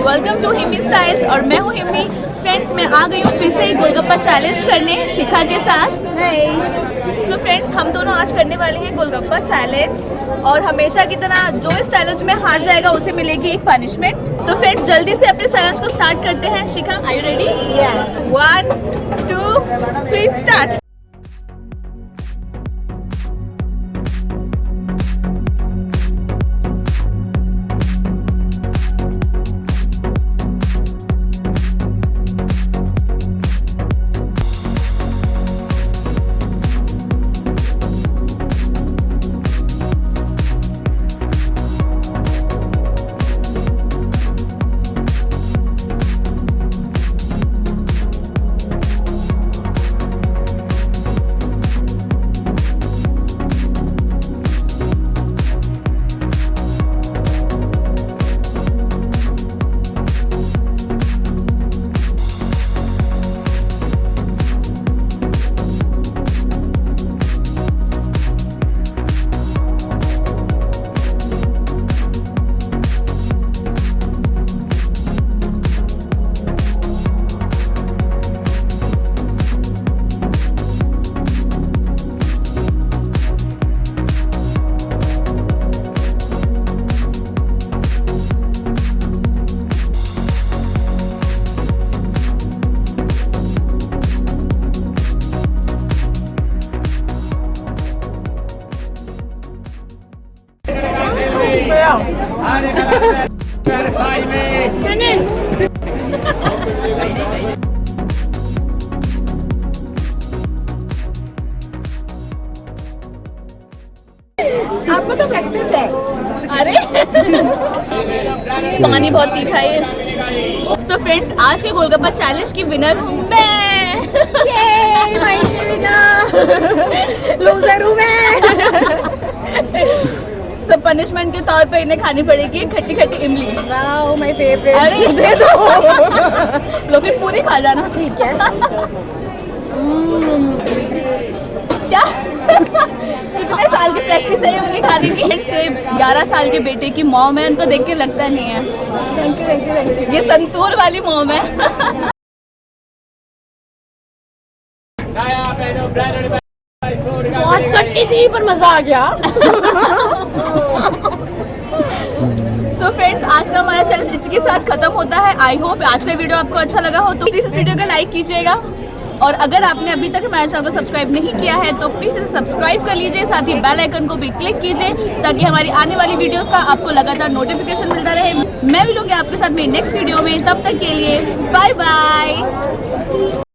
Welcome to हिम्मी styles और मैं हूँ हिम्मी। फ्रेंड्स, मैं आ गई हूँ फिर से गोलगप्पा चैलेंज करने शिखा के साथ। सो फ्रेंड्स, हम दोनों आज करने वाले हैं गोलगप्पा चैलेंज और हमेशा की तरह जो इस चैलेंज में हार जाएगा उसे मिलेगी एक पनिशमेंट। तो फ्रेंड्स, जल्दी से अपने चैलेंज को स्टार्ट करते हैं। शिखा, आर यू रेडी? 1 2 3 स्टार्ट। आपको तो प्रैक्टिस है। अरे पानी बहुत तीखा है। तो फ्रेंड्स, आज के गोलगप्पा चैलेंज की विनर हूँ मैं। लूजर हूँ मैं। सब पनिशमेंट के तौर पे इन्हें खानी पड़ेगी खट्टी खट्टी इमली। Wow, my favourite. अरे दे दो। लो फिर पूरी खा जाना। ठीक है। क्या कितने साल की प्रैक्टिस है इमली खाने की? से 11 साल के बेटे की मॉम है, उनको देख के लगता नहीं है। Thank you, thank you, thank you. ये संतूर वाली मॉम है। बहुत खट्टी थी पर मजा आ गया। सो फ्रेंड्स, आज का हमारा चैलेंज इसी के साथ खत्म होता है। आई होप आज का वीडियो आपको अच्छा लगा हो तो प्लीज इस वीडियो को लाइक कीजिएगा और अगर आपने अभी तक हमारे चैनल को सब्सक्राइब नहीं किया है तो प्लीज इसे सब्सक्राइब कर लीजिए। साथ ही बेल आइकन को भी क्लिक कीजिए ताकि हमारी आने वाली वीडियोस का आपको लगातार नोटिफिकेशन मिलता रहे। मैं मिलूंगी आपके साथ मेरी नेक्स्ट वीडियो में। तब तक के लिए बाय बाय।